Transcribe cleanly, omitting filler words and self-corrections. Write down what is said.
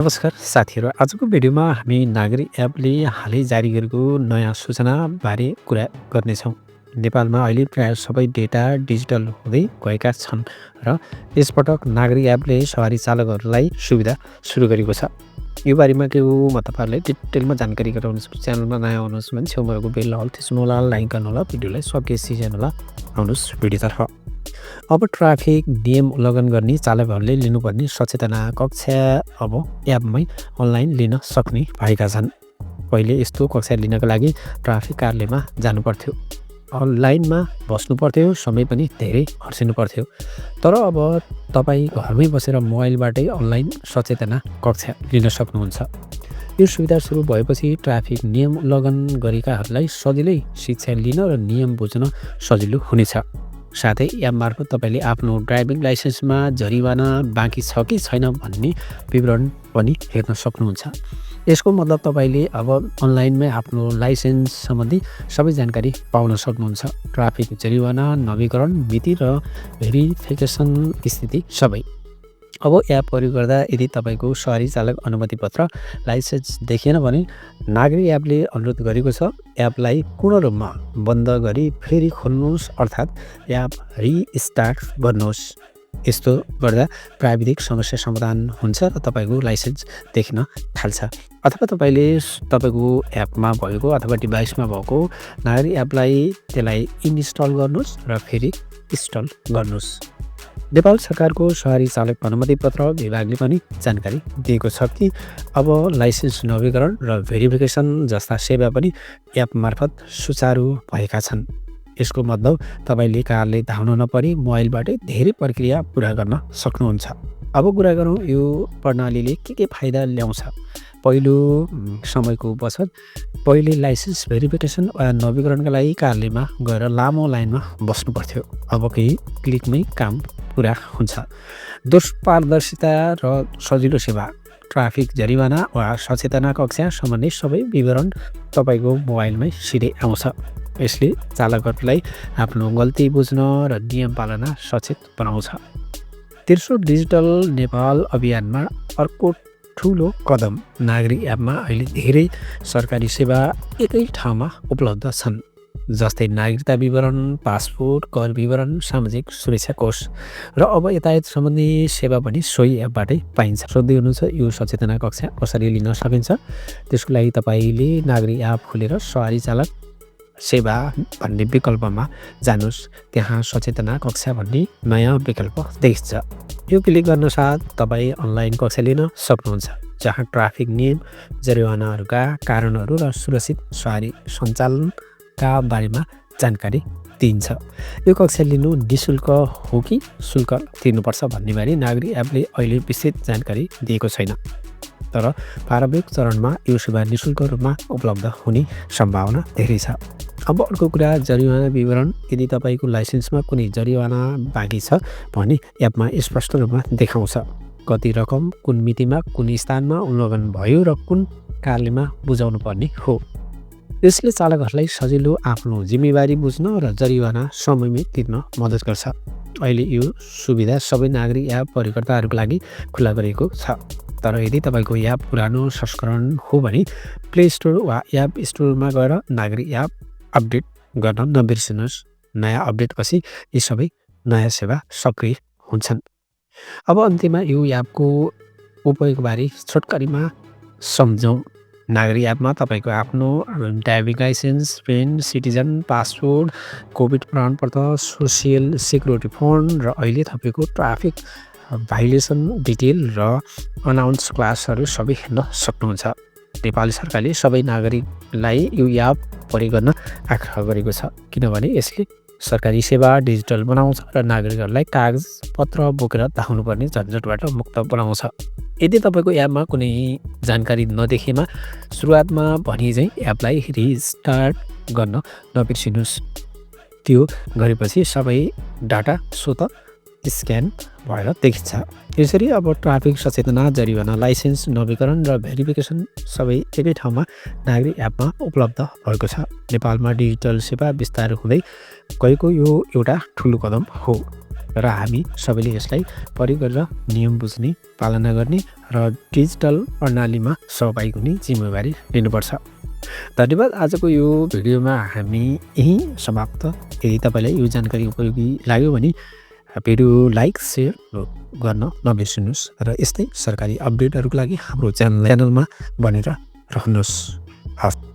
नमस्कार साथीहरू, आजको भिडियोमा हामी नागरिक एपले हालै जारी गरेको नयाँ सूचनाबारे कुरा गर्नेछौँ। नेपालमा अहिले प्राय सबै डेटा डिजिटल हुँदै गएका छन् र यसपटक नागरिक एपले सवारी चालकहरूलाई सुविधा सुरु गरेको छ। यो बारेमा के हो म तपाईँहरूलाई डिटेलमा जानकारी गराउनेछु। च्यानलमा नयाँ हुनुहुन्छ भने छेउमा रहेको बेल अल थिच्नु होला, लाइक गर्नु होला, भिडियोलाई सकेपछि हेर्नु होला। आउनुहोस् भिडियोतर्फ। अब ट्राफिक नियम उल्लङ्घन गर्ने चालकहरूले लिनुपर्ने सचेतना कक्षा अब एपमै अनलाइन लिन सक्ने भएका छन्। पहिले यस्तो कक्षा लिनका लागि ट्राफिक कार्यालयमा जानुपर्थ्यो, लाइनमा बस्नु पर्थ्यो, समय पनि धेरै खर्चिनु पर्थ्यो। तर अब तपाईँ घरमै बसेर मोबाइलबाटै अनलाइन सचेतना कक्षा लिन सक्नुहुन्छ। यो सुविधा सुरु भएपछि ट्राफिक नियम उल्लङ्घन गरेकाहरूलाई सजिलै शिक्षा लिन र नियम बुझ्न सजिलो हुनेछ। साथै एप मार्फत तपाईँले आफ्नो ड्राइभिङ लाइसेन्समा जरिवाना बाँकी छ कि छैन भन्ने विवरण पनि हेर्न सक्नुहुन्छ। यसको मतलब तपाईँले अब अनलाइनमै आफ्नो लाइसेन्स सम्बन्धी सबै जानकारी पाउन सक्नुहुन्छ। ट्राफिक जरिवाना, नवीकरण मिति र भेरिफिकेसन स्थिति सबै। अब एप प्रयोग गर्दा यदि तपाईँको सवारी चालक अनुमति पत्र लाइसेन्स देखिएन भने नागरिक एपले अनुरोध गरेको छ एपलाई पूर्ण रूपमा बन्द गरी फेरि खोल्नुहोस्, अर्थात् एप रिस्टार्ट गर्नुहोस्। यस्तो गर्दा प्राविधिक समस्या समाधान हुन्छ र तपाईँको लाइसेन्स देखिन थाल्छ। अथवा तपाईँले तपाईँको एपमा भएको अथवा डिभाइसमा भएको नागरिक एपलाई त्यसलाई इन्स्टल गर्नुहोस् र फेरि इन्स्टल गर्नुहोस्। नेपाल सरकारको सवारी चालक अनुमति पत्र विभागले पनि जानकारी दिएको छ कि अब लाइसेन्स नवीकरण र भेरिफिकेसन जस्ता सेवा पनि एप मार्फत सुचारू भएका छन्। यसको मतलब तपाईँले कार्यालय धाउन नपरी मोबाइलबाटै धेरै प्रक्रिया पुरा गर्न सक्नुहुन्छ। अब कुरा गरौँ यो प्रणालीले के फाइदा ल्याउँछ। पहिलो, समयको बचत। पहिले लाइसेन्स भेरिफिकेसन वा नवीकरणका लागि कार्यालयमा गएर लामो लाइनमा बस्नु पर्थ्यो। अब केही क्लिकमै काम पुरा हुन्छ। दोस्रो, पारदर्शिता र सजिलो सेवा। ट्राफिक जरिवाना वा सचेतना कक्षा सम्बन्धी सबै विवरण तपाईँको मोबाइलमै सिधै आउँछ। यसले चालकहरूलाई आफ्नो गल्ती बुझ्न र नियम पालना सचेत बनाउँछ। तेस्रो, डिजिटल नेपाल अभियानमा अर्को ठुलो कदम। नागरिक एपमा अहिले धेरै सरकारी सेवा एकै ठाउँमा उपलब्ध छन्, जस्तै नागरिकता विवरण, पासपोर्ट, कर विवरण, सामाजिक सुरक्षा कोष र अब यातायात सम्बन्धी सेवा पनि सोही एपबाटै पाइन्छ। सोध्दै हुनुहुन्छ यो सचेतना कक्षा कसरी लिन सकिन्छ। त्यसको लागि तपाईँले नागरिक एप खोलेर सवारी चालक सेवा भन्ने विकल्पमा जानुहोस्। त्यहाँ सचेतना कक्षा भन्ने नयाँ विकल्प देखिन्छ। यो क्लिक गर्न साथ तपाईँ अनलाइन कक्षा लिन सक्नुहुन्छ, जहाँ ट्राफिक नियम, जरिवानाहरूका कारणहरू र सुरक्षित सवारी सञ्चालनका बारेमा जानकारी दिइन्छ। यो कक्षा लिनु निःशुल्क हो कि शुल्क तिर्नुपर्छ भन्ने बारे नागरिक एपले अहिले विस्तृत जानकारी दिएको छैन। तर प्रारम्भिक चरणमा यो सेवा निःशुल्क रूपमा उपलब्ध हुने सम्भावना धेरै छ। अब अर्को कुरा, जरिवाना विवरण। यदि तपाईँको लाइसेन्समा कुनै जरिवाना बाँकी छ भने एपमा स्पष्ट रूपमा देखाउँछ। कति रकम, कुन मितिमा, कुन स्थानमा उल्लङ्घन भयो र कुन कार्यालयमा बुझाउनु पर्ने हो। यसले चालकहरूलाई सजिलो आफ्नो जिम्मेवारी बुझ्न र जरिवाना समयमै तिर्न मद्दत गर्छ। अहिले यो सुविधा सबै नागरिक एप प्रयोगकर्ताहरूको लागि खुला गरिएको छ। तर यदि तपाईँको एप पुरानो संस्करण हो भने प्ले स्टोर वा एप स्टोरमा गएर नागरिक एप अपडेट गर्न नबिर्सिनुहोस्। नयाँ अपडेटपछि यी सबै नयाँ सेवा सक्रिय हुन्छन्। अब अन्त्यमा यो एपको उपयोगबारे छोटकरीमा सम्झौँ। नागरिक एपमा तपाईँको आफ्नो driving licence, PAN, citizen, passport, Covid प्रमाणपत्र, सोसियल सेक्युरिटी फन्ड र अहिले तपाईँको ट्राफिक भाइलेसन डिटेल र अनाउन्स क्लासहरू सबै हेर्न सक्नुहुन्छ। नेपाली सरकारले सबै नागरिकलाई यो एप प्रयोग गर्न आग्रह गरेको छ, किनभने यसले सरकारी सेवा डिजिटल बनाउँछ र नागरिकहरूलाई कागजपत्र बोकेर धाउनुपर्ने झन्झटबाट मुक्त बनाउँछ। यदि तपाईँको एपमा कुनै जानकारी नदेखिएमा सुरुवातमा भने चाहिँ एपलाई रिस्टार्ट गर्न नबिर्सिनुहोस्। त्यो गरेपछि सबै डाटा स्वतः स्क्यान भएर देखिन्छ। यसरी अब ट्राफिक सचेतना, जरिवाना, लाइसेन्स नवीकरण र भेरिफिकेसन सबै एकै ठाउँमा नागरिक एपमा उपलब्ध भएको छ। नेपालमा डिजिटल सेवा विस्तार हुँदै गएको यो एउटा ठुलो कदम हो। र हामी सबैले यसलाई प्रयोग गरेर नियम बुझ्ने, पालना गर्ने र डिजिटल प्रणालीमा सहभागी हुने जिम्मेवारी लिनुपर्छ। धन्यवाद। आजको यो भिडियोमा हामी यहीँ समाप्त। यदि तपाईँलाई यो जानकारी उपयोगी लाग्यो भने भिडियो लाइक सेयर गर्न नबिर्सिनुहोस् र यस्तै सरकारी अपडेटहरूको लागि हाम्रो च्यानलमा बनेर रहनुहोस्। हस्।